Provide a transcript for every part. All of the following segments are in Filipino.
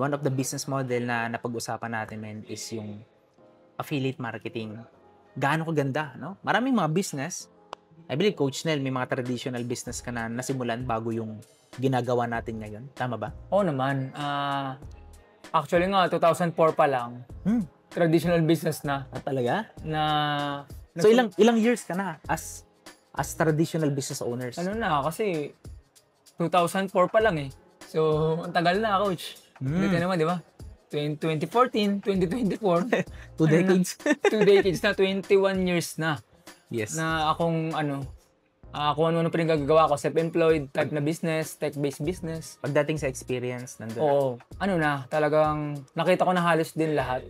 One of the business model na napag-usapan natin, men, is yung affiliate marketing. Gaano kaganda, no? Maraming mga business, I believe, Coach Nel, may mga traditional business ka na nasimulan bago yung ginagawa natin ngayon. Tama ba? Oo naman. Actually nga, 2004 pa lang, traditional business na. Talaga? Na, So ilang years ka na as traditional business owners? ano na, kasi 2004 pa lang eh. So, ang tagal na, Coach. Dito naman, di ba? 2014, 2024. 2 decades. 2 decades na, 21 years na. Yes. Na akong kung ano-ano pa rin gagagawa ko, self-employed, type na business, tech-based business. Pagdating sa experience, nandun. Oo. Ano na, talagang nakita ko na halos din lahat.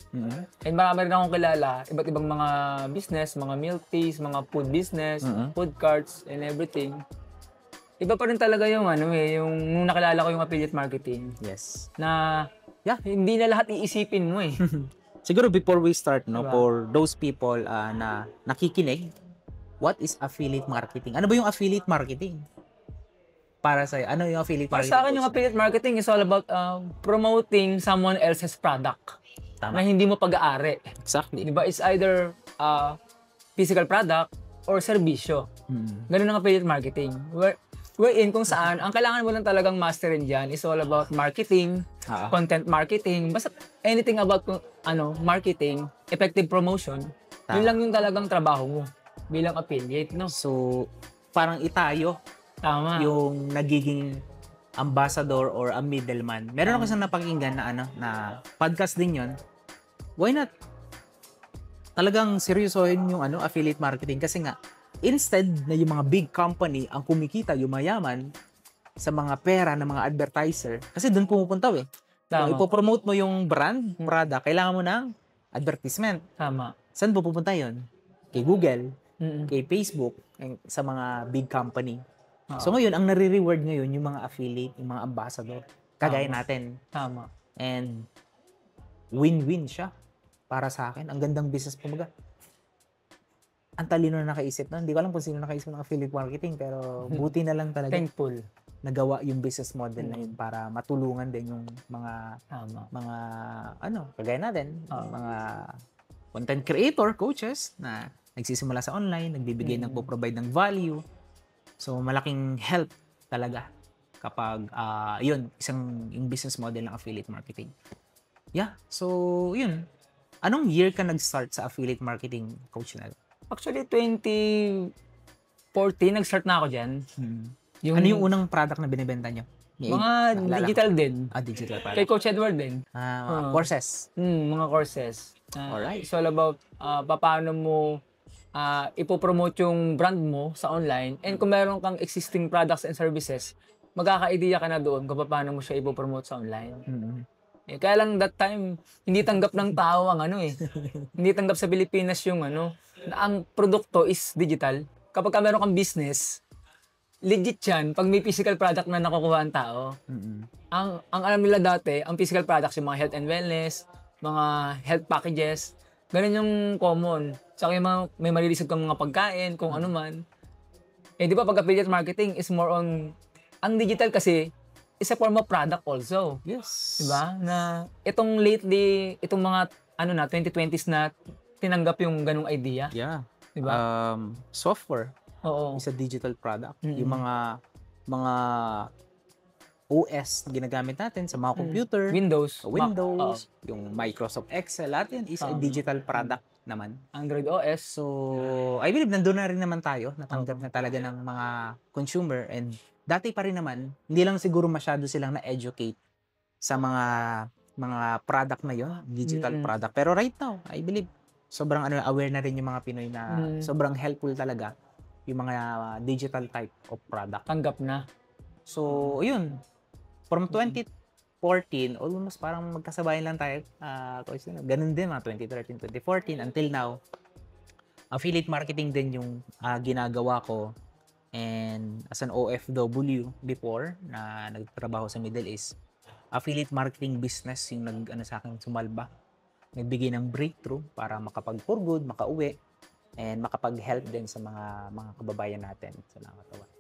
And marami rin akong kilala, iba't ibang mga business, mga milk teas, mga food business, food carts, and everything. Iba pa rin talaga yung yung nung nakilala ko yung affiliate marketing. Yes. Na, hindi na lahat iisipin mo eh. Siguro before we start, no, Diba? for those people na nakikinig, what is affiliate marketing? Ano ba yung affiliate marketing? Para sa'yo, ano yung affiliate Para marketing? sa akin, yung affiliate marketing is all about promoting someone else's product. Tama. Na hindi mo pag-aari. Exactly. Diba? It's either physical product or serbisyo. Ganun ang affiliate marketing. Wherein kung saan, ang kailangan mo lang talagang masterin dyan is all about marketing, content marketing, basta anything about marketing, effective promotion. Yun lang yung talagang trabaho mo bilang affiliate, no? So, parang itayo Tama. yung nagiging ambassador or a middleman. Meron ako isang napakinggan na na podcast din yon. Why not? Talagang seryosohin yung affiliate marketing kasi nga instead na yung mga big company ang kumikita, yumayaman sa mga pera ng mga advertiser, kasi doon pumupunta eh. So, ipopromote mo yung brand, product, kailangan mo ng advertisement. Tama. Saan pupunta yun? Kay Google, kay Facebook, sa mga big company. So ngayon, ang nare-reward ngayon yung mga affiliate, yung mga ambassador. Kagaya natin. Tama. And win-win siya para sa akin. Ang gandang business pumaga. Ang talino na nakaisip na. Hindi ko alam kung sino nakaisip ng affiliate marketing, pero buti na lang talaga. Thankful. Nagawa yung business model na yun para matulungan din yung mga kagaya natin, mga content creator, coaches na nagsisimula sa online, nagbibigay provide ng value. So malaking help talaga kapag yung business model ng affiliate marketing. Yeah, so yun. Anong year ka nag-start sa affiliate marketing, Coach Nel? Actually, 2014, nag-start na ako dyan. Ano yung unang product na binibenta nyo? Mga digital din. Digital product. Kay Coach Edward din. Courses. Mga courses. Alright. It's all about paano mo ipopromote yung brand mo sa online. And kung meron kang existing products and services, magkaka-idea ka na doon kung paano mo siya ipopromote sa online. Kaya lang that time, hindi tanggap ng tao ang hindi tanggap sa Pilipinas yung na ang produkto is digital. Kapag meron kang business, legit yan pag may physical product na nakukuha ang tao. Ang alam nila dati, ang physical products, yung mga health and wellness, mga health packages, ganun yung common. Saka yung may marilisip kang mga pagkain, kung ano man. Di ba pag affiliate marketing is more on, ang digital kasi, is a form of product also. Yes. Diba? Na itong lately, itong mga 2020s na tinanggap yung ganung idea. Yeah. Diba? Software. Oo. Is a digital product. Yung mga OS na ginagamit natin sa mga computer, Windows, yung Microsoft Excel, lahat yan is a digital product naman. Android OS. So, I believe nandun na rin naman tayo, natanggap na talaga ng mga consumer, and dati pa rin naman, hindi lang siguro masyado silang na-educate sa mga product na yon, digital product. Pero right now, I believe sobrang aware na rin yung mga Pinoy na sobrang helpful talaga yung mga digital type of product. Tanggap na. So, yun. From 2014, almost parang magkasabayan lang tayo. Ganun din, mga 2013, 2014, until now. Affiliate marketing din yung ginagawa ko. And as an OFW before, na nagtrabaho sa Middle East, affiliate marketing business yung sa akin sumalba. Nagbigay ng breakthrough para makapag-for good, makauwi, and makapag-help din sa mga kababayan natin sa Langatawan.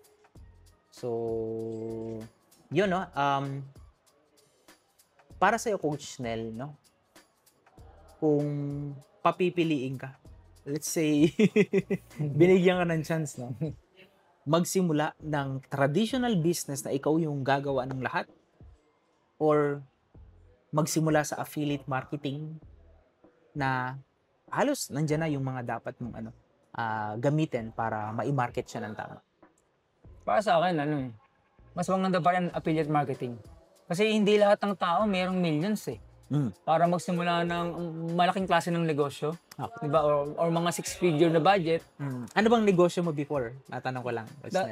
So, yun, no? para sa'yo, Coach Nel, no? Kung papipiliin ka, let's say, binigyan ka ng chance, no? Magsimula ng traditional business na ikaw yung gagawa ng lahat or magsimula sa affiliate marketing na halos nandiyan na yung mga dapat mong gamitin para ma-market siya ng tama. Para sa akin, mas maganda pa rin affiliate marketing. Kasi hindi lahat ng tao mayroong millions eh. Para magsimula ng malaking klase ng negosyo. Okay. Diba? Or mga 6-figure na budget. Ano bang negosyo mo before? Natanong ko lang.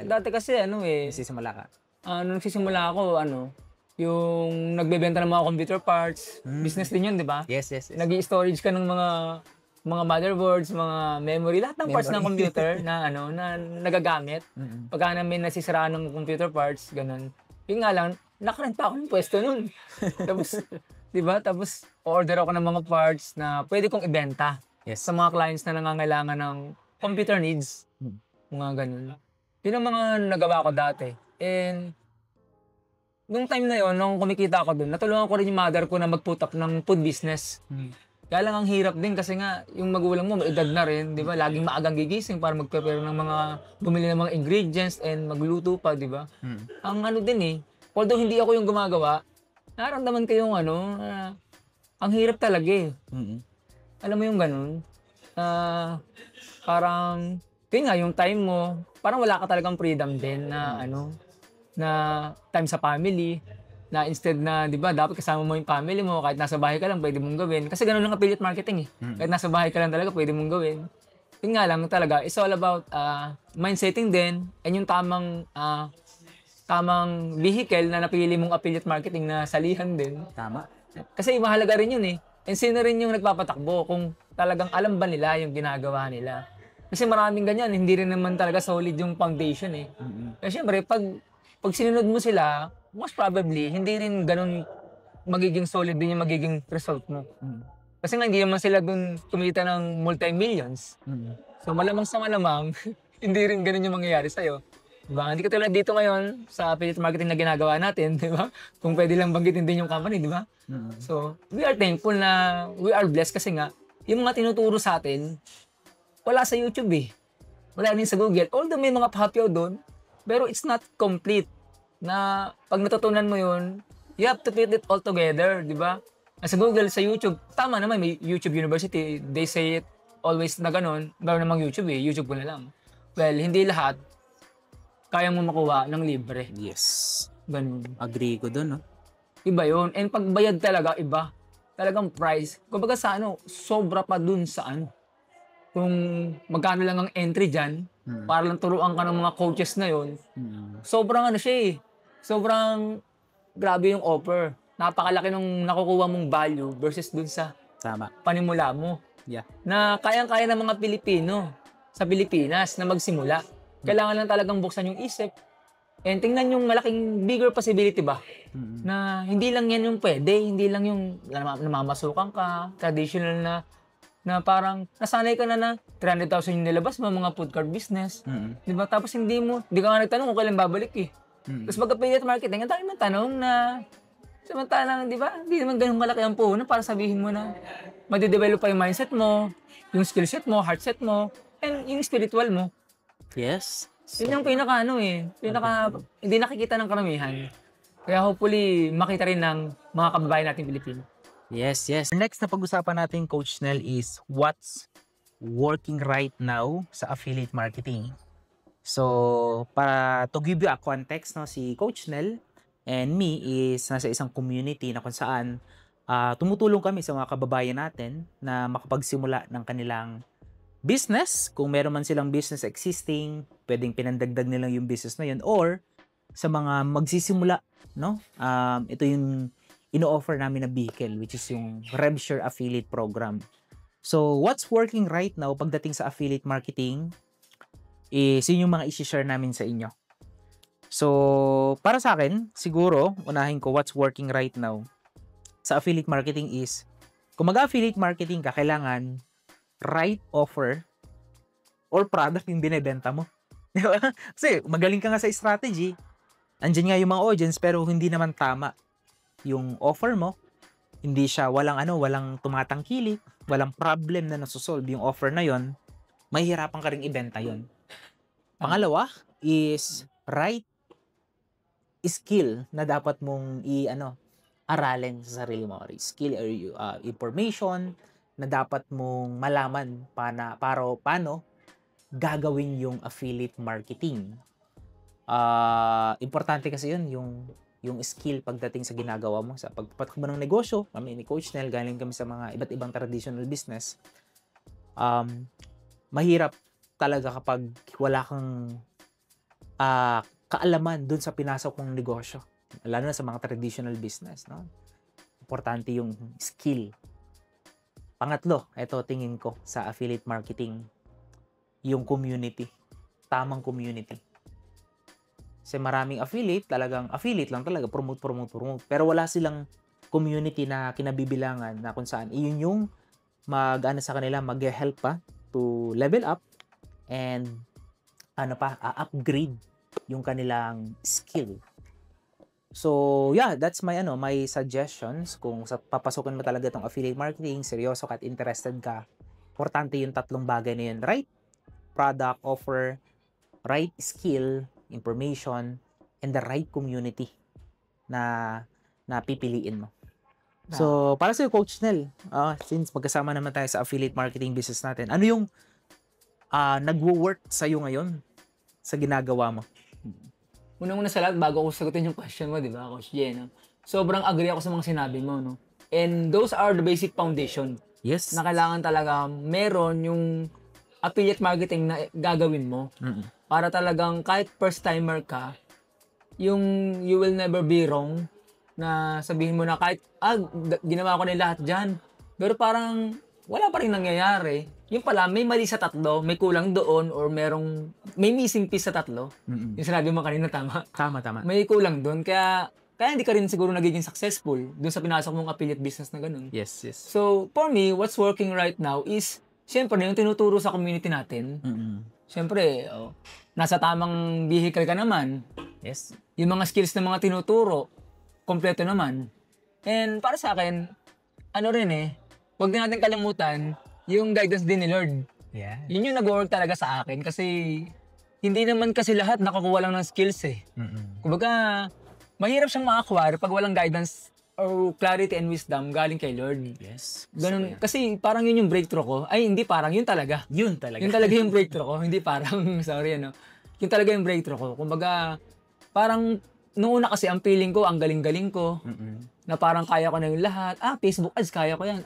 Dati kasi nagsisimula ka? Nung nagsisimula ako, yung nagbebenta ng mga computer parts. Business din yun, di ba? Yes. Nag-i-storage ka ng mga motherboards, mga memory, lahat ng parts ng computer na nagagamit. Pagka namin nasisiraan ng computer parts, ganun. Yun nga lang, nakarenta ako ng pwesto nun. Tapos, di ba? Tapos, order ako ng mga parts na pwede kong ibenta sa mga clients na nangangailangan ng computer needs. Mga ganun. Yun ang mga nagawa ko dati. And, nung time na yon, nung kumikita ako dun, natulungan ko rin yung mother ko na mag-put up ng food business. Kaya lang ang hirap din kasi nga, yung magulang mo, may edad na rin, di ba? Laging maagang gigising para mag-prepare ng bumili ng mga ingredients and magluto pa, di ba? Ang din although hindi ako yung gumagawa, nararamdaman ko yung ang hirap talaga eh. Alam mo yung ganun? Parang, yun nga, yung time mo, parang wala ka talagang freedom din na na time sa family, na instead na, di ba, dapat kasama mo yung family mo, kahit nasa bahay ka lang, pwede mong gawin. Kasi ganun lang affiliate marketing eh. Kahit nasa bahay ka lang talaga, pwede mong gawin. Yun nga lang talaga, it's all about mindsetting din, and yung tamang vehicle na napili mong affiliate marketing na salihan din. Tama. Kasi mahalaga rin yun eh. And sino rin yung nagpapatakbo kung talagang alam ba nila yung ginagawa nila. Kasi maraming ganyan, hindi rin naman talaga solid yung foundation eh. Kasi syempre, pag sinunod mo sila, most probably, hindi rin ganun magiging solid din yung magiging result mo. Kasi nga, hindi naman sila dun kumita ng multi-millions. So, malamang sa malamang, hindi rin ganun yung mangyayari sa'yo. Diba? Hindi ka tulad dito ngayon sa affiliate marketing na ginagawa natin, di ba? Kung pwede lang banggitin din yung company, di ba? So, we are thankful na we are blessed kasi nga, yung mga tinuturo sa atin, wala sa YouTube eh. Wala rin sa Google. Although may mga pahapyaw doon, pero it's not complete. Na pag natutunan mo yun, you have to put it all together, di ba? Sa Google, sa YouTube, tama naman, may YouTube University. They say it always na ganun. Meron namang YouTube eh, YouTube ko na lang. Well, hindi lahat kaya mo makuha ng libre. Yes. Ganun. Agree ko dun, no? Iba yun. And pagbayad talaga, iba. Talagang price. Kumbaga sa sobra pa dun sa kung magkano lang ang entry dyan, para lang turuan ka ng mga coaches na yun, sobrang siya eh. Sobrang grabe yung offer. Napakalaki nung nakukuha mong value versus dun sa panimula mo. Yeah. Na kayang-kaya ng mga Pilipino sa Pilipinas na magsimula. Kailangan lang talagang buksan yung isip. And tingnan yung bigger possibility ba? Na hindi lang yan yung pwede, hindi lang yung namamasukan ka, traditional na parang nasanay ka na 300,000 yung nilabas mo, mga food cart business. Di ba? Tapos hindi ka nga nagtanong kung kailan babalik eh. Tapos mag-affiliate marketing, ang dami mong tanong na samantalang, di ba? Hindi naman ganun malaki ang puhunan para sabihin mo na madidevelop pa yung mindset mo, yung skill set mo, heart set mo, and yung spiritual mo. Yes. Yun yung hindi nakikita ng karamihan. Kaya hopefully, makita rin ng mga kababayan natin Pilipino. Yes. Next na pag-usapan natin, Coach Nel, is what's working right now sa affiliate marketing. So, para to give you a context, no, si Coach Nel and me is nasa isang community na kung saan tumutulong kami sa mga kababayan natin na makapagsimula ng kanilang business. Kung meron man silang business existing, pwedeng pinandagdag nilang yung business na yun, or sa mga magsisimula, no? Ito yung ino-offer namin na vehicle, which is yung RevShare affiliate program. So, what's working right now pagdating sa affiliate marketing is yun yung mga isi-share namin sa inyo. So, para sa akin, siguro, unahin ko what's working right now sa affiliate marketing is, kung mag-affiliate marketing ka, kailangan right offer or product yung binebenta mo. Kasi magaling ka nga sa strategy, andyan nga yung mga audience, pero hindi naman tama yung offer mo, Hindi siya walang tumatangkilik, walang problem na naso-solve yung offer na yon, mahihirapan ka ring ibenta yon. Pangalawa is right skill na dapat mong aralin sa sarili mo. Skill or information na dapat mong malaman paano gagawin yung affiliate marketing. Importante kasi yun, yung skill pagdating sa ginagawa mo. Sa pagpatak mo ng negosyo, kami ni Coach Nel, galing kami sa mga iba't ibang traditional business. Mahirap talaga kapag wala kang kaalaman dun sa pinasok mong negosyo. Lalo na sa mga traditional business, no? Importante yung skill. Pangatlo, ito tingin ko sa affiliate marketing, yung community. Tamang community. Kasi maraming affiliate lang talaga, promote. Pero wala silang community na kinabibilangan na kung saan iyon yung sa kanila, mag-help pa to level up and upgrade yung kanilang skill. So, yeah, that's my suggestions. Kung papasukin mo talaga itong affiliate marketing, seryoso ka at interested ka, importante yung tatlong bagay na yun. Right product, offer, right skill, information, and the right community na pipiliin mo. So, para sa Coach Nel, since magkasama naman tayo sa affiliate marketing business natin, ano yung nagwo-work sa'yo ngayon sa ginagawa mo? Unang-una sa lahat, bago ako sagutin yung question mo, di ba, Coach Jen, no? Sobrang agree ako sa mga sinabi mo, no? And those are the basic foundation. Yes. Na kailangan talaga meron yung affiliate marketing na gagawin mo. Para talagang kahit first timer ka, you will never be wrong na sabihin mo na kahit, ginawa ko na yung lahat dyan. Pero parang wala pa rin nangyayari. Yung pala, may mali sa tatlo, may kulang doon, or may missing piece sa tatlo. Yung sinabi mo kanina, tama? Tama. May kulang doon. Kaya hindi ka rin siguro nagiging successful doon sa pinasok mong affiliate business na ganun. Yes. So, for me, what's working right now is, syempre, yung tinuturo sa community natin. Syempre, nasa tamang vehicle ka naman. Yes. Yung mga skills na mga tinuturo, kompleto naman. And para sa akin, huwag din natin kalimutan yung guidance din ni Lord. Yeah. Yun yung nag-work talaga sa akin kasi hindi naman kasi lahat nakakuha lang ng skills eh. Kumbaga, mahirap siyang ma-acquire pag walang guidance or clarity and wisdom galing kay Lord. Yes. Ganun. Kasi parang yun yung breakthrough ko. Ay, hindi parang, yun talaga. Yun talaga. Yun talaga yung breakthrough ko. Hindi parang, sorry Yun talaga yung breakthrough ko. Kumbaga, parang, noong una kasi ang feeling ko, ang galing-galing ko. Na parang kaya ko na yung lahat. Facebook ads, kaya ko yan.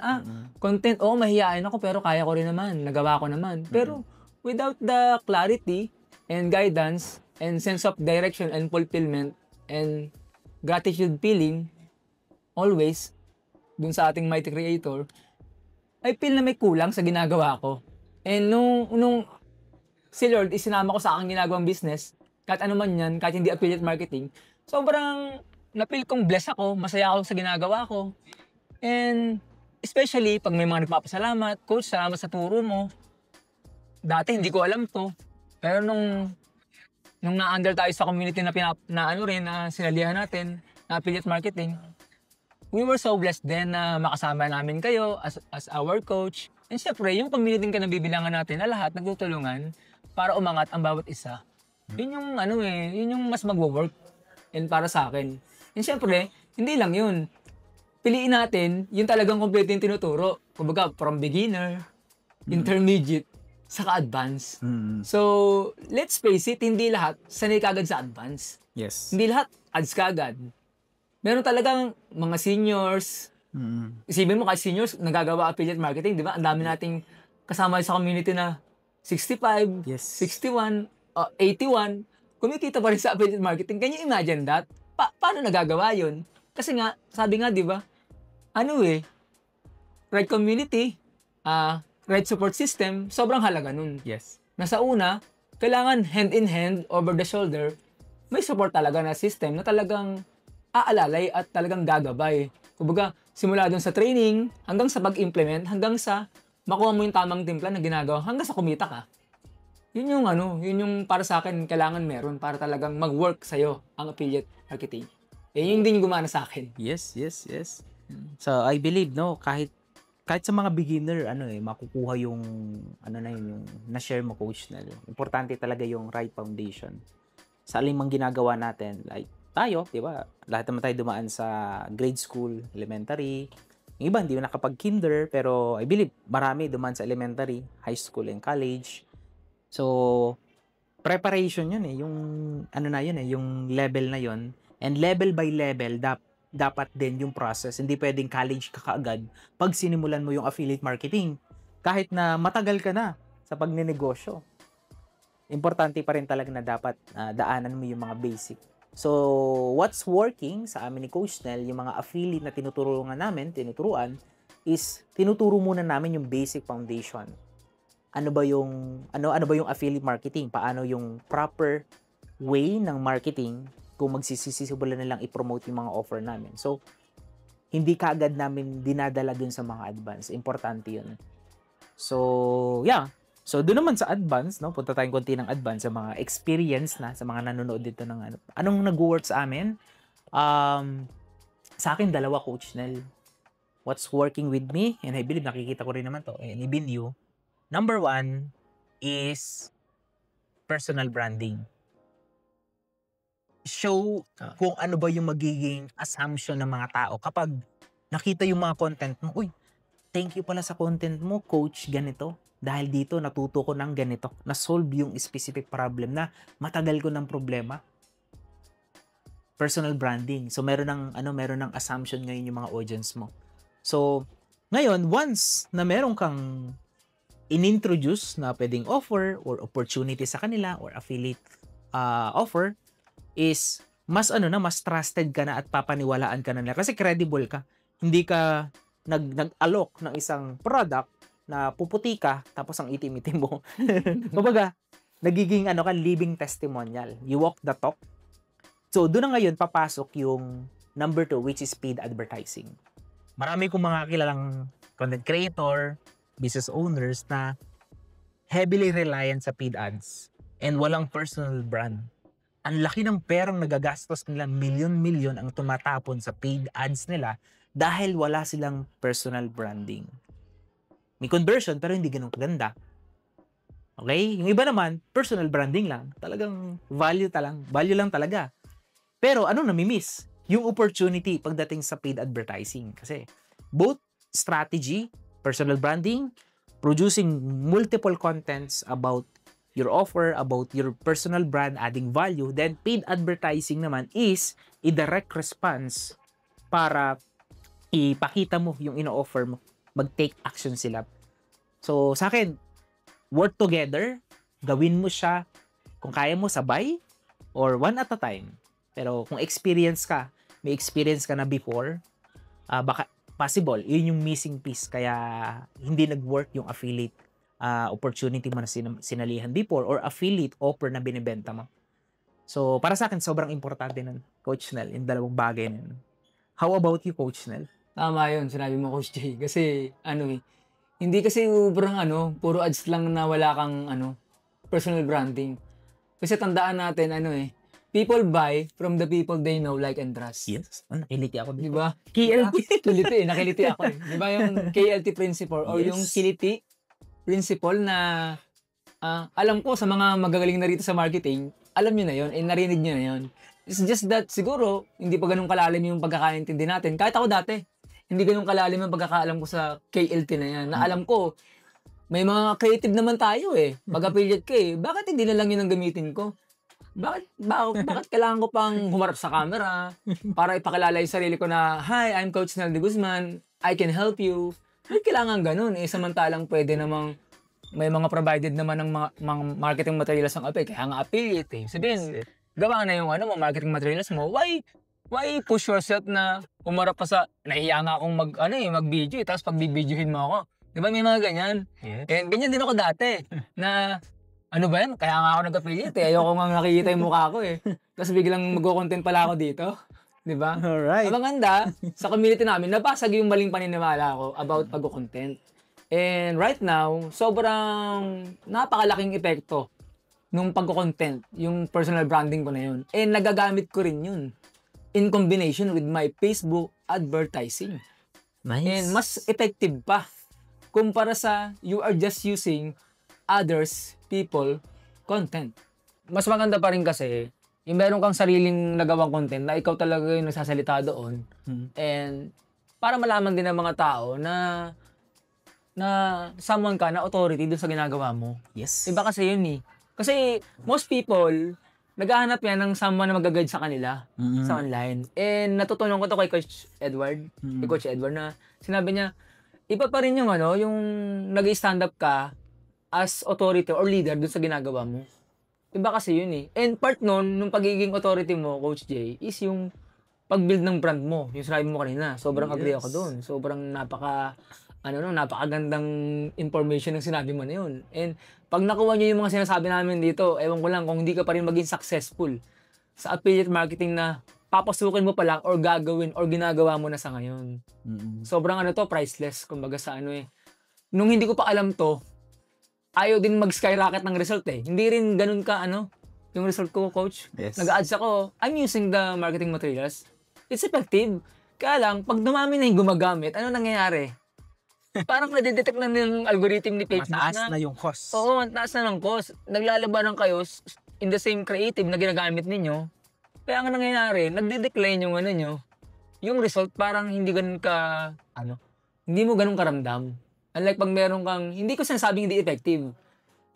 Content, mahihain ako pero kaya ko rin naman. Nagawa ko naman. Pero without the clarity and guidance and sense of direction and fulfillment and gratitude feeling, always, dun sa ating mighty creator, I feel na may kulang sa ginagawa ko. And nung si Lord isinama ko sa aking ginagawang business, kahit ano man yan, kahit hindi affiliate marketing, sobrang na-feel kong blessed ako, masaya ako sa ginagawa ko. And especially pag may mga nagpapasalamat, Coach, salamat sa turo mo. Dati hindi ko alam to. Pero nung na-under tayo sa community na sinalihan natin, na affiliate marketing, we were so blessed din na makasama namin kayo as our coach. And syempre, yung community ka nabibilangan natin na lahat nagtutulungan para umangat ang bawat isa. Yun yung yun yung mas magwo-work. And para sa akin. And syempre, hindi lang yun. Piliin natin yung talagang kompleto yung tinuturo. Kumbaga, from beginner, intermediate, saka advance. So, let's face it, hindi lahat sanay kagad sa advance. Yes. Hindi lahat ads kagad. Meron talagang mga seniors. Isipin mo, kahit seniors, nagagawa affiliate marketing, di ba? Ang dami nating kasama sa community na 65, Yes. 61, 81, kumikita pa rin sa affiliate marketing. Can you imagine that? Paano nagagawa yun? Kasi nga, sabi nga, di ba? Right community, right support system, sobrang halaga nun. Yes. Nasa una, kailangan hand in hand, over the shoulder, may support talaga na system na talagang aalalay at talagang gagabay. Kumbaga, simula dun sa training, hanggang sa pag-implement, hanggang sa makuha mo yung tamang timpla na ginagawa, hanggang sa kumita ka. Yun yung para sa akin kailangan meron para talagang mag-work sa'yo ang affiliate marketing. Yun din yung gumana sa akin. Yes. So, I believe, no, kahit sa mga beginner, makukuha yung, yung na-share mo, Coach Nel. Importante talaga yung right foundation. Sa alin mang ginagawa natin, like tayo, di ba? Lahat naman tayo dumaan sa grade school, elementary. Yung iba, hindi nakapag-kinder, pero I believe, marami dumaan sa elementary, high school, and college. So, preparation yun yung yung level na yun. And level by level, dapat din yung process. Hindi pwedeng college ka kaagad pag sinimulan mo yung affiliate marketing. Kahit na matagal ka na sa pagnenegosyo. Importante pa rin talaga na dapat daanan mo yung mga basic. So, what's working sa amin ni Coach Nel, yung mga affiliate na tinuturuan, is tinuturo muna namin yung basic foundation. Ano ba yung affiliate marketing? Paano yung proper way ng marketing kung magsisisimulan na lang i-promote yung mga offer namin. So, hindi kaagad namin dinadala dun sa mga advance. Importante yun. So, yeah. So, doon naman sa advance, no? Punta tayong konti ng advance sa mga experience na, sa mga nanonood dito ng anong nag-work sa amin. Sa akin, dalawa, Coach Nel. What's working with me, and I believe nakikita ko rin naman to, and even you. Number 1 is personal branding. Show kung ano ba yung magiging assumption ng mga tao kapag nakita yung mga content mo. Uy, thank you pala sa content mo, Coach, ganito. Dahil dito, natuto ko ng ganito. Na-solve yung specific problem na matagal ko ng problema. Personal branding. So, meron ng assumption ngayon yung mga audience mo. So, ngayon, once na meron kang in-introduce na pwedeng offer or opportunity sa kanila or affiliate offer, is mas trusted ka na at papaniwalaan ka na nila. Kasi credible ka. Hindi ka nag-alok ng isang product na puputi ka, tapos ang itim-itim mo. Kumbaga, nagiging living testimonial. You walk the talk. So, doon na ngayon papasok yung number 2, which is paid advertising. Marami kong mga kilalang content creator, business owners na heavily reliant sa paid ads and walang personal brand. Ang laki ng perang nagagastos nila, milyon-milyon ang tumatapon sa paid ads nila dahil wala silang personal branding. May conversion pero hindi ganun kaganda. Okay? Yung iba naman, personal branding lang. Talagang value lang talaga. Pero anong nami-miss? Yung opportunity pagdating sa paid advertising. Kasi both strategy, personal branding, producing multiple contents about your offer, about your personal brand, adding value, then paid advertising naman is a direct response para ipakita mo yung ino-offer mo. Mag-take action sila. So, sa akin, work together, gawin mo siya, kung kaya mo sabay, or one at a time. Pero kung may experience ka na before, baka possible, yun yung missing piece, kaya hindi nag-work yung affiliate opportunity mo na sinalihan before, or affiliate offer na binibenta mo. So, para sa akin, sobrang importante nun, Coach Nel, yung dalawang bagay na yun. How about you, Coach Nel? Tama yun, sinabi mo, Coach Jay. Kasi, hindi kasi sobrang puro ads lang na wala kang, personal branding. Kasi tandaan natin, people buy from the people they know, like, and trust. Yes. Nakiliti ako dito. Diba? KLT. Nakiliti ako eh. Diba yung KLT principle or yung kiliti principle na alam ko sa mga magagaling na rito sa marketing, alam nyo na yun, narinig nyo na yun. It's just that siguro, hindi pa ganun kalalim yung pagkakaintindi natin. Kahit ako dati, hindi ganun kalalim yung pagkakaalam ko sa KLT na yan. Na alam ko, may mga creative naman tayo eh. Pag-affiliate ka eh. Bakit hindi na lang yun ang gamitin ko? Bakit kailangan ko pang humarap sa camera para ipakilala yung sarili ko na, "Hi, I'm Coach Nel de Guzman. I can help you." Bakit kailangan ganun eh? Samantalang pwede namang may mga provided naman ng mga marketing materials ng affiliate. Kaya nga affiliate eh. Sabihin, gawa na yung marketing materials mo. Why push yourself na umarap pa sa, nahiya nga akong mag-video eh, tapos pagbibidyohin mo ako. Di ba may mga ganyan? Yes. And ganyan din ako dati, na ano ba yan? Kaya nga ako nag-affiliate eh. Ayoko nga nakikita yung mukha ko eh. Tapos biglang mag-content pala ako dito. Di ba? Alright. Ang maganda, sa community namin, nabasag yung maling paniniwala ko about pag-content. And right now, sobrang napakalaking epekto nung pag-content, yung personal branding ko na yun. And nagagamit ko rin yun in combination with my Facebook advertising. Nice. And mas effective pa kumpara sa you are just using others, people, content. Mas maganda pa rin kasi yung meron kang sariling nagawang content na ikaw talaga yung nagsasalita doon. And para malaman din ng mga tao na someone ka na authority dun sa ginagawa mo. Yes. Iba kasi yun eh. Kasi most people, naghahanap yan ng someone na mag-guide sa kanila sa online. And natutunan ko to kay Coach Edward, kay Coach Edward na sinabi niya, iba pa rin yung yung nag-stand up ka as authority or leader dun sa ginagawa mo. Iba kasi yun eh. And part nun, nung pagiging authority mo, Coach Jay, is yung pag-build ng brand mo. Yung sinabi mo kanina. Sobrang agree ako doon. Sobrang napakagandang information ng sinabi mo na yun. And pag nakuha nyo yung mga sinasabi namin dito, ewan ko lang kung hindi ka pa rin maging successful sa affiliate marketing na papasukin mo pa lang or gagawin or ginagawa mo na sa ngayon. Sobrang priceless. Kumbaga sa Nung hindi ko pa alam to, ayaw din mag-skyrocket ng result eh. Hindi rin ganun ka yung result ko, Coach. Yes. Nag-ads ako, I'm using the marketing materials. It's effective. Kaya lang, pag dumami na yung gumagamit, ano nangyayari? Parang nadidetect na ng algorithm ni Facebook Mataas na yung cost. Oo, mataas na ng cost. Naglalabanan kayo in the same creative na ginagamit ninyo. Kaya nga nangyayari, nagde-decline yung yung result parang hindi ganun ka, hindi mo ganun karamdam. Unlike pag meron kang, hindi ko sinasabing hindi effective.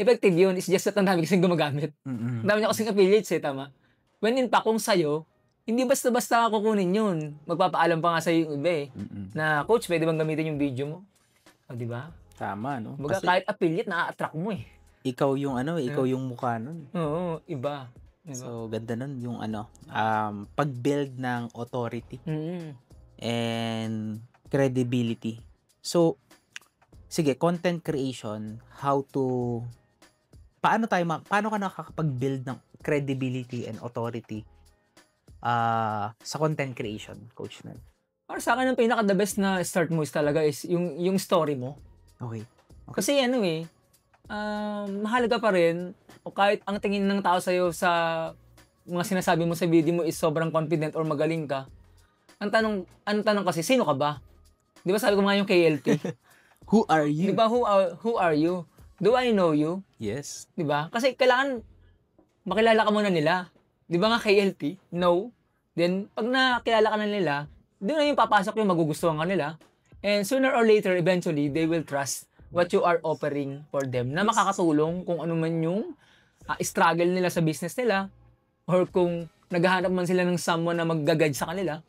Effective yun, it's just that ang dami kasing gumagamit. Ang dami niya kasing affiliates tama. When in fact, kung sa'yo, hindi basta-basta kukunin yun. Magpapaalam pa nga sa'yo yung iba na, Coach, pwede bang gamitin yung video mo? O, diba? Tama, no? Baga, kahit affiliate, na-attract mo eh. Ikaw yung ikaw yung mukha nun. Oo, iba. So, ganda nun yung pag-build ng authority and credibility. So, sige, content creation, paano ka nakakapag-build ng credibility and authority sa content creation, Coach Nel? Para sa akin, ang pinaka-the best na start mo is talaga is yung story mo. Okay. Kasi mahalaga pa rin, o kahit ang tingin ng tao sa'yo sa mga sinasabi mo sa video mo is sobrang confident or magaling ka, ang tanong kasi, sino ka ba? Di ba sabi ko nga yung KLT? Who are you? Di ba, who are you? Do I know you? Yes. Di ba? Kasi kailangan makilala ka muna nila. Di ba nga KLT? No. Then, pag nakilala ka na nila, doon na yung papasok yung magugustuhan ka nila. And sooner or later, eventually, they will trust what you are offering for them na makakatulong kung ano man yung struggle nila sa business nila or kung naghahanap man sila ng someone na mag-guide sa kanila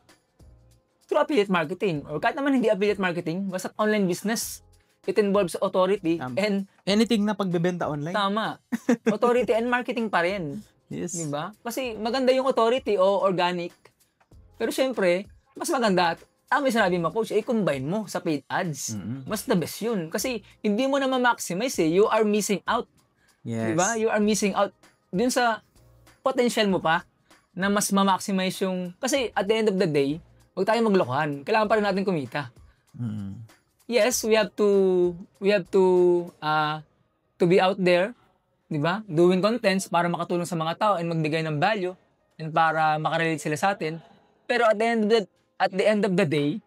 through affiliate marketing or kahit naman hindi affiliate marketing, basta online business. It involves authority and anything na pagbebenta online. Tama. Authority and marketing pa rin. Yes. Diba? Kasi maganda yung authority o organic. Pero syempre, mas maganda yung sinabi mo, Coach, combine mo sa paid ads. Mas the best yun. Kasi hindi mo na ma-maximize You are missing out. Yes. Diba? You are missing out dun sa potential mo pa na mas ma-maximize yung... Kasi at the end of the day, huwag tayong maglokohan. Kailangan pa rin natin kumita. Yes, we have to be out there, di ba? Doing contents para makatulong sa mga tao and magbigay ng value and para makarelate sila sa atin. Pero at the end of the day,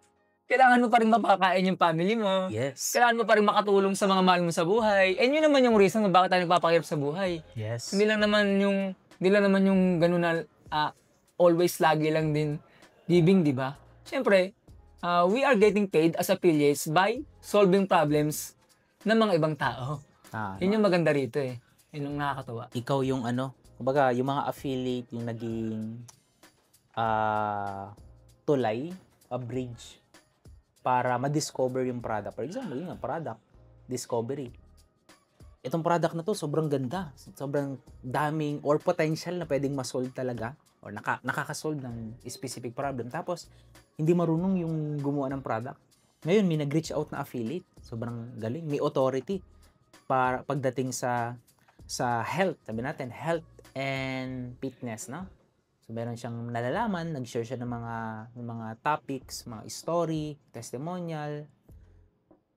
kailangan mo pa rin mapakain yung family mo. Yes. Kailangan mo pa rin makatulong sa mga mahal mo sa buhay. And yun naman yung reason kung bakit tayo nagpapakirap sa buhay. Yes. Hindi lang naman yung ganun na always lagi lang din giving, di ba? Siyempre, we are getting paid as affiliates by solving problems ng mga ibang tao. Yun yung maganda rito Yun yung nakakatuwa. Ikaw yung kumbaga, yung mga affiliate, yung naging tulay, a bridge para ma-discover yung product. For example, yung product discovery. Itong product na to, sobrang ganda. Sobrang daming or potential na pwedeng ma-solve talaga or nakaka-solve ng specific problem. Tapos, hindi marunong yung gumawa ng product. Ngayon, may nag-reach out na affiliate. Sobrang galing. May authority para pagdating sa health. Sabi natin, health and fitness, no? So, meron siyang nalalaman, nag-share siya ng mga topics, mga story, testimonial,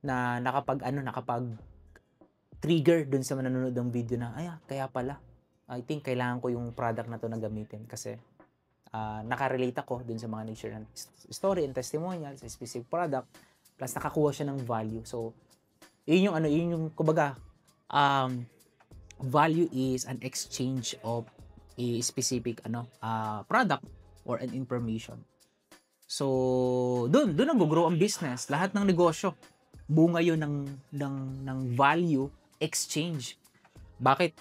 na nakapag-trigger dun sa manonood ng video na, kaya pala, I think kailangan ko yung product na to na gamitin kasi nakarelate ako dun sa mga nag-share ng story and testimonial sa specific product plus nakakuha siya ng value. So, yun yung kumbaga, value is an exchange of a specific product or an information. So, doon nag-grow ang business. Lahat ng negosyo, bunga yun ng value exchange. Bakit?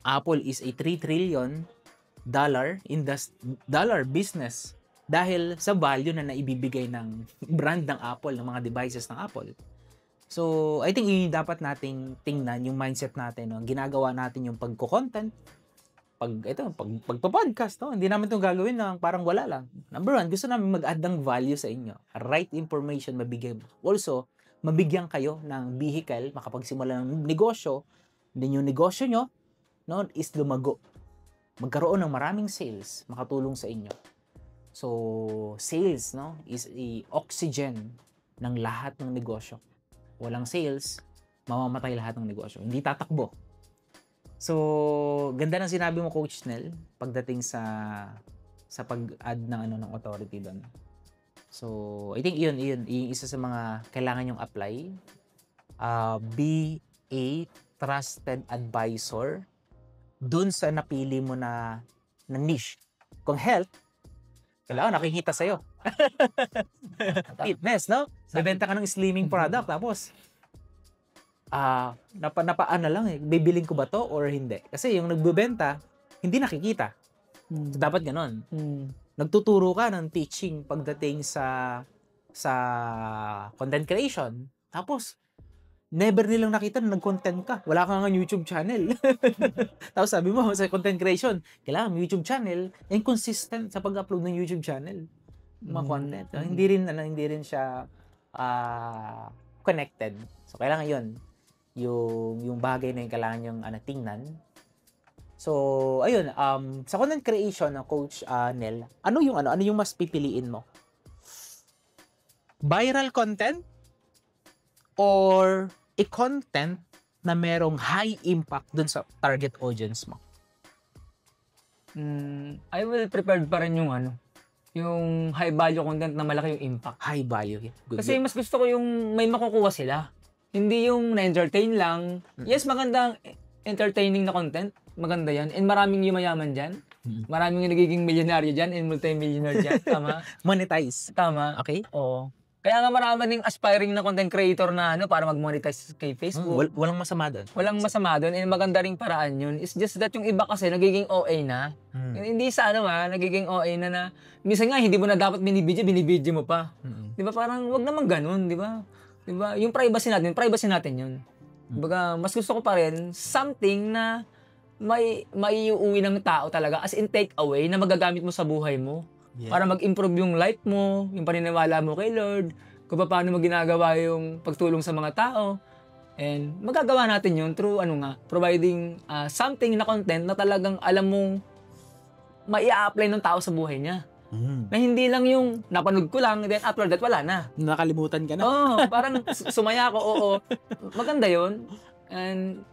Apple is a $3 trillion dollar business dahil sa value na naibibigay ng brand ng Apple, ng mga devices ng Apple. So, I think yun dapat nating tingnan, yung mindset natin, no? Ginagawa natin yung pagko-content, pagpa-podcast, no? Hindi namin itong gagawin ng parang wala lang. Number one, gusto namin mag-add ng value sa inyo. Right information mabigay mo. Also, mabigyan kayo ng vehicle, makapagsimula ng negosyo, then yung negosyo nyo, no, is lumago. Magkaroon ng maraming sales, makatulong sa inyo. So, sales, no, is a oxygen ng lahat ng negosyo. Walang sales, mamamatay lahat ng negosyo. Hindi tatakbo. So, ganda ng sinabi mo, Coach Nel, pagdating sa pag-add ng authority doon. So, I think yun yung isa sa mga kailangan yung apply. Be a trusted advisor doon sa napili mo na niche. Kung health, kailangan nakikita sa'yo. Fitness, no? Bebenta ka ng slimming product, tapos napaano lang bibiling ko ba to or hindi? Kasi yung nagbebenta, hindi nakikita. So, dapat ganon. Nagtuturo ka ng teaching pagdating sa content creation. Tapos, never nilang nakita na nag-content ka. Wala ka nga YouTube channel. Tapos sabi mo, sa content creation, kailangan YouTube channel and consistent sa pag-upload ng YouTube channel. Mga content. Hindi rin siya connected. So, kailangan yun. Yung bagay na yung kailangan yung tingnan. So, ayun, sa content creation ng Coach Nel, ano yung mas pipiliin mo? Viral content or a content na merong high impact dun sa target audience mo? I will prepared pa rin yung high value content na malaki yung impact. High value. Good. Kasi mas gusto ko yung may makukuha sila. Hindi yung na-entertain lang. Yes, magandang entertaining na content. Maganda yan. And maraming yumayaman dyan. Maraming nagiging milyonaryo dyan and multi-millionaire dyan. Tama? Monetize. Tama. Okay. Oo. Kaya nga marami ding aspiring na content creator na para mag-monetize kay Facebook. Walang masama doon. Walang masama doon. And maganda ring paraan yun. It's just that yung iba kasi nagiging OA na. Hindi sa nagiging OA na minsan nga hindi mo na dapat binibidyo mo pa. Di ba? Parang wag naman ganun, di ba? Di ba? Yung privacy natin yun. Diba, mas gusto ko pa rin something na may uuwi ng tao talaga as in take away na magagamit mo sa buhay mo. Yeah. Para mag-improve yung life mo, yung paniniwala mo kay Lord, kung paano mo ginagawa yung pagtulong sa mga tao. And magagawa natin yun through providing something na content na talagang alam mong mai-apply ng tao sa buhay niya. Na hindi lang yung napanood ko lang, then after that, wala na. Nakalimutan ka na. Oo, parang sumaya ako, oo. Maganda yun. And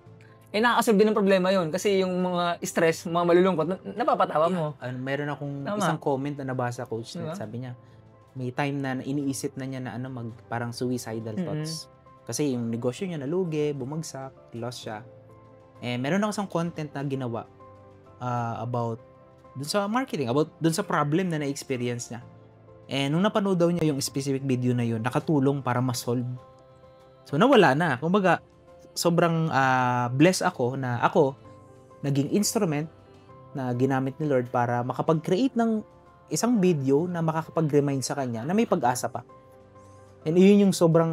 nakakasolve din ng problema yun. Kasi yung mga stress, mga malulungkot, napapatawa mo. Meron akong isang comment na nabasa, Coach. Diba? Sabi niya, may time na iniisip na niya na parang suicidal thoughts. Kasi yung negosyo niya nalugi, bumagsak, lost siya. Meron ako isang content na ginawa about dun sa marketing, about dun sa problem na na-experience niya. Nung napanood daw niya yung specific video na yun, nakatulong para ma-solve. So, nawala na. Kumbaga, sobrang blessed ako na ako naging instrument na ginamit ni Lord para makapag-create ng isang video na makakapag-remind sa kanya na may pag-asa pa. And yun yung sobrang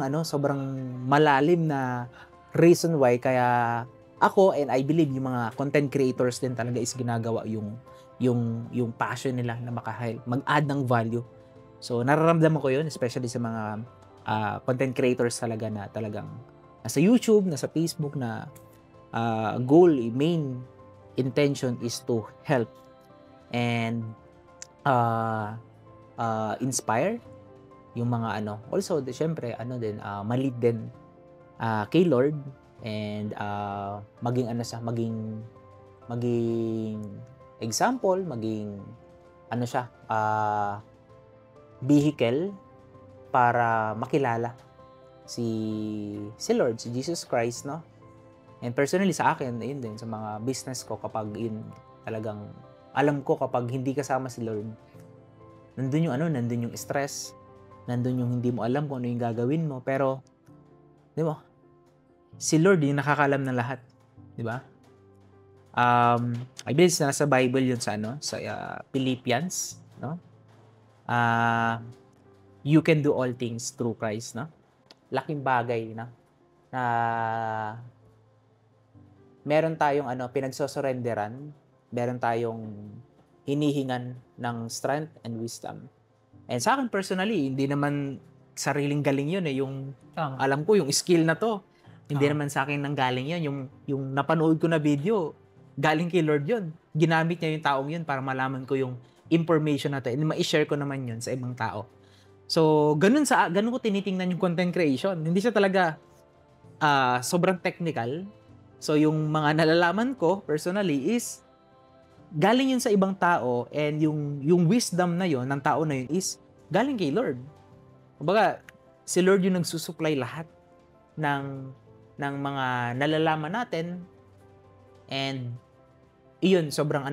malalim na reason why kaya ako and I believe yung mga content creators din talaga is ginagawa yung passion nila na mag-add ng value. So nararamdaman ko yun, especially sa mga content creators talaga na talagang nasa YouTube, nasa Facebook na goal, main intention is to help and inspire yung mga also syempre ma-lead din kay Lord and maging example, maging vehicle para makilala si Lord, si Jesus Christ, no? And personally sa akin, ayun din, sa mga business ko, kapag yun, talagang, alam ko kapag hindi kasama si Lord, nandun yung stress, nandun yung hindi mo alam kung ano yung gagawin mo, pero, di ba, si Lord yung nakakalam ng lahat, di ba? I believe nasa Bible yun sa Philippians, no? You can do all things through Christ, no? Laking bagay, no? Na meron tayong pinagsosurrenderan, meron tayong hinihingan ng strength and wisdom. And sa akin personally, hindi naman sariling galing yun yung alam ko yung skill na to. Hindi naman sa akin nang galing yun, yung napanood ko na video, galing kay Lord yun. Ginamit niya yung taong yun para malaman ko yung information na to and ma-share ko naman yun sa ibang tao. So, ganun ko tinitingnan yung content creation. Hindi siya talaga sobrang technical. So, yung mga nalalaman ko personally is galing yun sa ibang tao and yung wisdom na yun ng tao na yun is galing kay Lord. Kumbaga, si Lord yung nagsusupply lahat ng mga nalalaman natin and iyon sobrang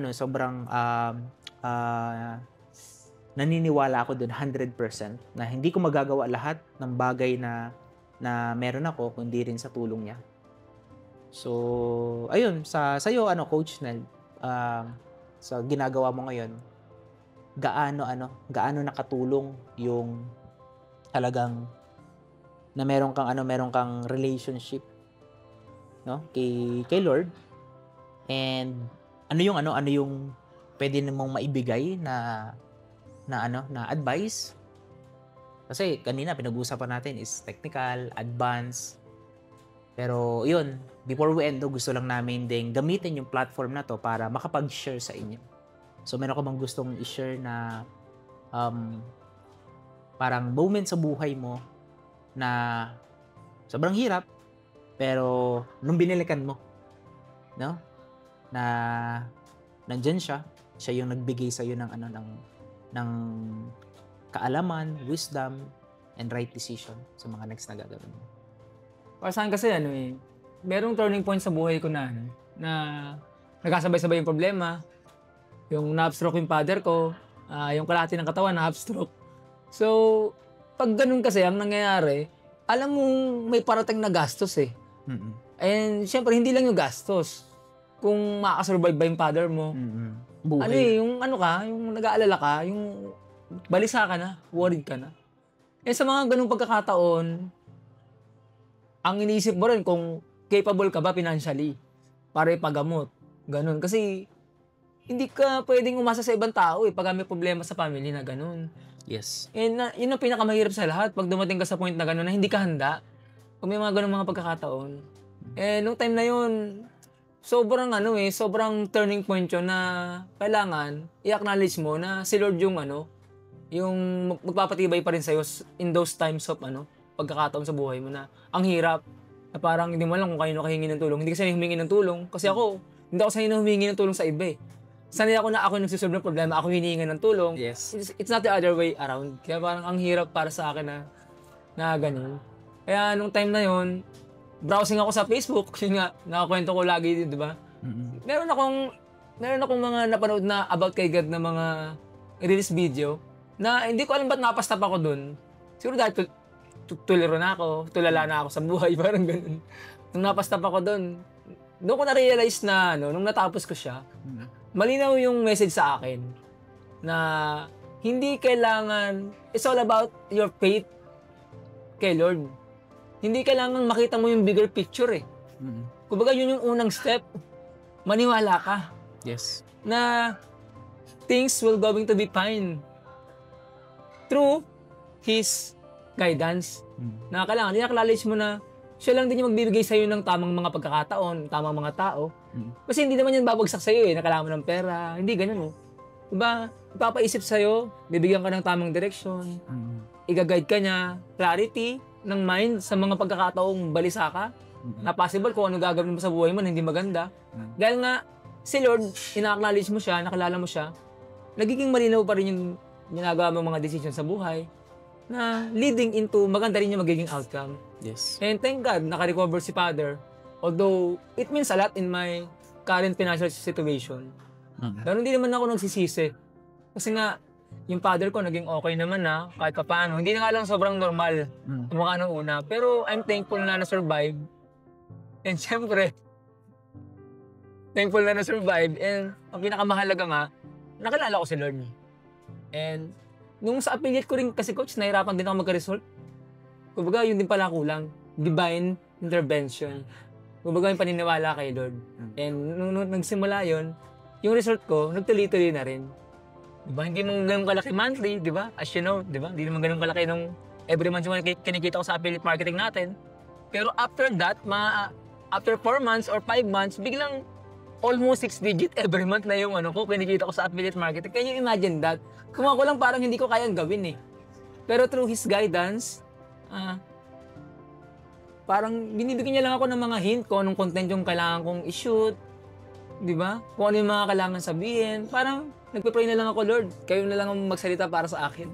naniniwala ako dun 100% na hindi ko magagawa lahat ng bagay na meron ako kundi rin sa tulong niya. So, ayun, sa'yo, Coach Nel, sa ginagawa mo ngayon, gaano nakatulong yung talagang na meron kang relationship, no, kay Lord, and ano yung pwede namang maibigay na advice? Kasi kanina pinag-uusapan natin is technical, advanced. Pero yun, before we end, gusto lang namin ding gamitin yung platform na to para makapag-share sa inyo. So meron ka bang gustong i-share na parang moment sa buhay mo na sobrang hirap, pero nung binilikan mo, no? Na nandyan siya yung nagbigay sa iyo ng kaalaman, wisdom, and right decision sa mga next na gagawin mo. Para saan kasi merong turning point sa buhay ko na nagkasabay-sabay yung problema. Yung na-upstroke yung father ko, yung kalahati ng katawan na-upstroke. So, pag ganun kasi ang nangyayari, alam mo may parating na gastos Mm-mm. And syempre hindi lang yung gastos. Kung makakasurvive ba yung father mo. Buhay. Yung nag-aalala ka, yung balisa ka na, worried ka na. Sa mga ganung pagkakataon, ang iniisip mo rin kung capable ka ba financially para ipagamot. Ganun. Kasi hindi ka pwedeng umasa sa ibang tao pag may problema sa family na ganun. Yes. Yun ang pinakamahirap sa lahat pag dumating ka sa point na ganun na hindi ka handa. Kung may mga ganung mga pagkakataon. Nung time na yun, sobrang turning point yun na kailangan i-acknowledge mo na si Lord yung magpapatibay pa rin sa'yo in those times of pagkakataon sa buhay mo na ang hirap, na parang hindi mo alam kung kanino ka hingi ng tulong. Hindi ka sanay humingi ng tulong. Kasi hindi ako sanay na humingi ng tulong sa iba Sanay ako na ako yung nagsisolve ng problema, ako hinihingi ng tulong. Yes. It's not the other way around. Kaya parang ang hirap para sa akin na ganun. Kaya nung time na yun, browsing ako sa Facebook, yun nga, nakakwento ko lagi, di ba? Mm-hmm. Meron akong mga napanood na about kay God na mga release video na hindi ko alam ba't napastap ako dun. Siguro dahil tuliro na ako, tulala na ako sa buhay, parang ganun. Nung napastap ako dun, doon ko na-realize na, nung natapos ko siya, malinaw yung message sa akin na hindi kailangan, it's all about your faith kay Lord. Hindi kailangan makita mo yung bigger picture Kumbaga yun yung unang step. Maniwala ka. Yes. Na things will going to be fine through His guidance. Na kailangan, i-acknowledge mo na siya lang din yung magbibigay sa'yo ng tamang mga pagkakataon, tamang mga tao. Kasi hindi naman yan babagsak sa'yo na kailangan mo ng pera. Hindi ganun Diba? Ipapaisip sa'yo, bibigyan ka ng tamang direksyon, i-guide ka niya, clarity ng mind sa mga pagkakataong balisa ka, na possible kung ano gagawin mo sa buhay mo na hindi maganda. Dahil nga, si Lord, ina-acknowledge mo siya, nakilala mo siya, nagiging malinaw pa rin yung ginagawa mo mga decision sa buhay, na leading into maganda rin yung magiging outcome. Yes. And thank God, naka-recover si Father. Although, it means a lot in my current financial situation. Pero hindi naman ako nagsisisi. Kasi nga, yung father ko naging okay naman na, kahit pa paano. Hindi na nga lang sobrang normal, mukha nung una. Pero I'm thankful na na-survive. And syempre, thankful na na-survive. And ang pinakamahalaga nga, nakilala ko si Lord. And nung sa affiliate ko rin kasi coach, nahirapan din ako magka-result. Kumbaga, yun din pala kulang. Divine intervention. Kumbaga, yung paniniwala kay Lord. And nung nagsimula yun, yung result ko, nagtuloy-tuloy na rin. Diba? Hindi mo ganun kalaki monthly, di ba? As you know, di ba? Hindi naman ganun kalaki nung every month yung kinikita ko sa affiliate marketing natin. Pero after that, after 4 months or 5 months, biglang almost 6 digit every month na yung ano ko, kinikita ko sa affiliate marketing. Can you imagine that? Kung ako lang parang hindi ko kayang gawin eh. Pero through His guidance, parang binibigyan niya lang ako ng mga hint kung anong content yung kailangan kong i-shoot. Di ba? Kung ano yung mga kailangan sabihin. Parang nagpe-pray na lang ako, Lord. Kayo na lang ang magsalita para sa akin.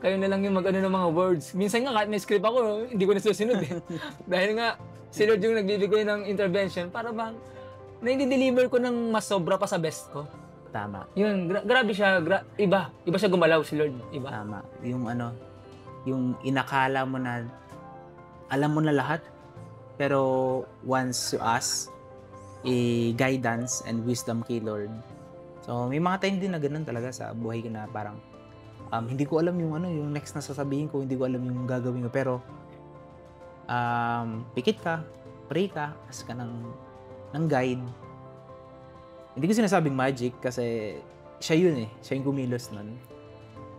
Kayo na lang yung mag-ano ng mga words. Minsan nga kahit may script ako, hindi ko nasusunod eh. Dahil nga, si Lord yung nagbibigay ng intervention para bang na-deliver ko ng mas sobra pa sa best ko. Tama. Yun, grabe siya. Iba siya gumalaw si Lord. Iba. Tama. Yung inakala mo na alam mo na lahat, pero once you ask guidance and wisdom kay Lord. So, may mga time din na ganun talaga sa buhay ko na parang hindi ko alam yung next na sasabihin ko, hindi ko alam yung gagawin ko, pero pikit ka, pray ka, ask ka ng guide. Hindi ko sinasabing magic kasi siya yun eh, siya yung kumilos nun.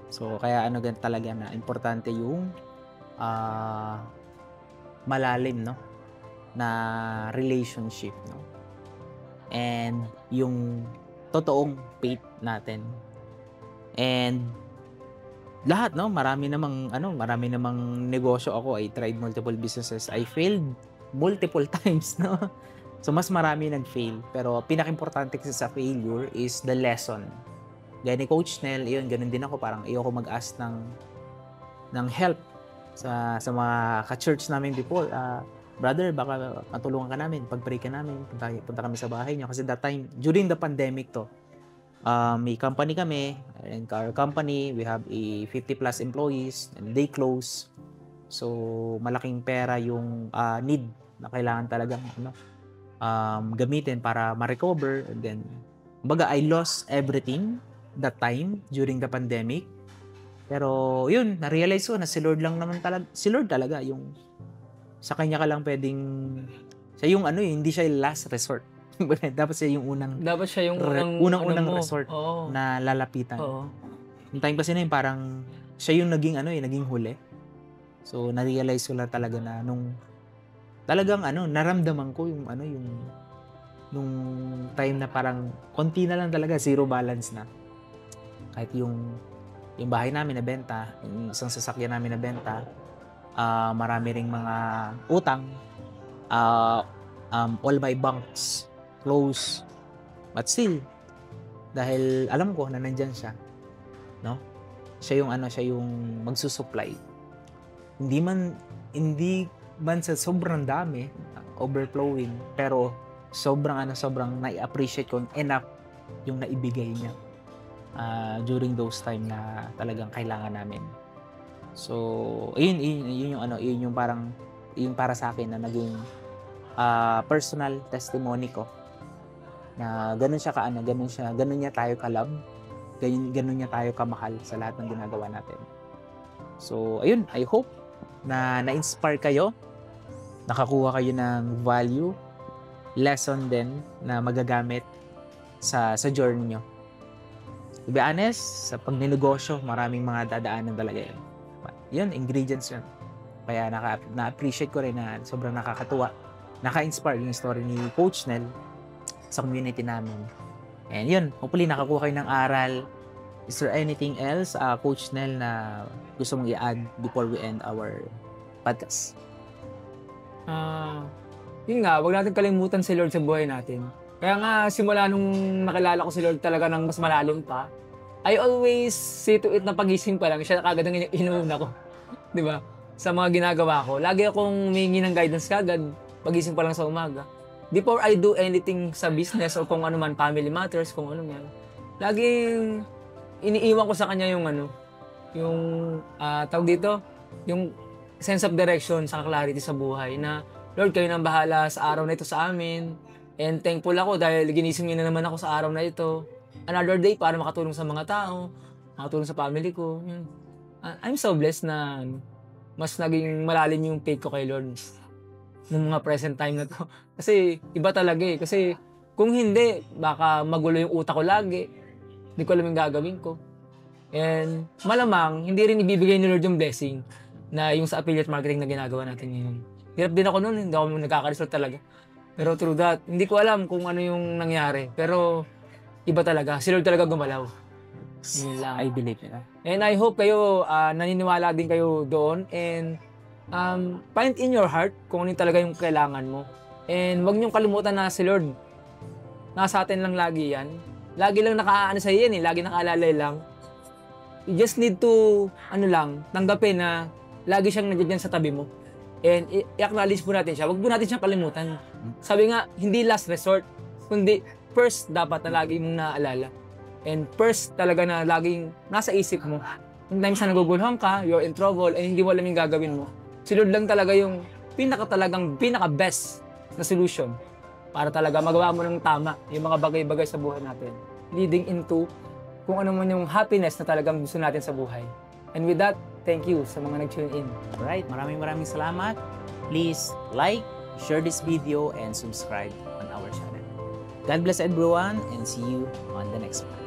So, kaya talaga na importante yung malalim, no, na relationship, no, and yung totoong faith natin. And lahat, no, marami namang negosyo ako. I tried multiple businesses. I failed multiple times, no. So mas marami nag-fail, pero pinaka-importante kasi sa failure is the lesson. Gaya ni Coach Nel, yun, ganun din ako, parang ayoko mag-ask ng help sa mga ka-church namin before. Brother, baka matulungan ka namin, pag-pray ka namin, punta kami sa bahay niyo. Kasi that time, during the pandemic to, may company kami, and our company, we have a 50 plus employees, and they close. So, malaking pera yung need na kailangan talagang gamitin para ma-recover. And then, kumbaga, I lost everything that time during the pandemic. Pero yun, na-realize ko na si Lord talaga yung sa kanya ka lang pwedeng siya yung hindi siya yung last resort. Dapat siya yung unang resort na lalapitan. Yung time kasi na yun, parang siya yung naging huli. So na-realize ko lang talaga na nung talagang naramdaman ko yung nung time na parang konti na lang talaga, zero balance na. Kahit yung bahay namin na benta, yung isang sasakyan namin na benta, marami ring mga utang, all my banks close, but still, dahil alam ko na nandyan siya, no? Siya yung magsusupply. Hindi man sa sobrang dami, overflowing, pero sobrang na-appreciate ko enough yung naibigay niya during those time na talagang kailangan namin. So, yun yung parang yung para sa akin na naging personal testimony ko na ganun niya tayo ka-love, ganun niya tayo kamahal sa lahat ng ginagawa natin. So, ayun, I hope na na-inspire kayo, nakakuha kayo ng value, lesson din na magagamit sa journey nyo. To be honest, sa pagninegosyo, maraming mga dadaanan talaga yun. Yun, ingredients yun. Kaya na-appreciate ko rin na sobrang nakakatuwa. Naka-inspire yung story ni Coach Nel sa community namin. And yun, hopefully nakakuha kayo ng aral. Is there anything else, Coach Nel, na gusto mong i-add before we end our podcast? Yun nga, wag natin kalimutan si Lord sa buhay natin. Kaya nga, simula nung nakilala ko si Lord talaga ng mas malalim pa, I always see to it na pagising pa lang, siya na kagad ang inuuna ko. Di ba? sa mga ginagawa ko. Lagi akong humingi ng guidance kagad pagising pa lang sa umaga. Before I do anything sa business o kung ano man, family matters, kung ano man, laging iniiwan ko sa kanya yung tawag dito, yung sense of direction, sa clarity sa buhay na, Lord, kayo nang bahala sa araw na ito sa amin. And thankful ako dahil ginising niyo na naman ako sa araw na ito. Another day para makatulong sa mga tao, makatulong sa family ko. Yun. I'm so blessed na mas naging malalim yung faith ko kay Lord nung mga present time na to. Kasi iba talaga eh. Kasi kung hindi, baka magulo yung utak ko lagi. Hindi ko alam yung gagawin ko. And malamang, hindi rin ibibigay ni Lord yung blessing na yung sa affiliate marketing na ginagawa natin ngayon. Hirap din ako noon, hindi ako nagkakaresult talaga. Pero through that, hindi ko alam kung ano yung nangyari. Pero iba talaga. Si Lord talaga gumalaw. Yun lang. I believe it. And I hope kayo, naniniwala din kayo doon. And find in your heart kung ano talaga yung kailangan mo. And wag niyong kalimutan na si Lord, nasa atin lang lagi yan. Lagi lang nakaano sa yan eh. Lagi nakaalalay lang. You just need to, tanggapin na lagi siyang nandiyan sa tabi mo. And i-acknowledge po natin siya. Huwag po natin siyang kalimutan. Sabi nga, hindi last resort, kundi first dapat na lagi mong naaalala. And first talaga na laging nasa isip mo. Yung times na nagugulhang ka, you're in trouble, and hindi mo alam yung gagawin mo. Si Lord lang talaga yung pinaka-best na solution para talaga magawa mo ng tama yung mga bagay-bagay sa buhay natin. Leading into kung ano man yung happiness na talagang gusto natin sa buhay. And with that, thank you sa mga nag-tune in. Alright, maraming salamat. Please like, share this video, and subscribe on our channel. God bless everyone, and see you on the next one.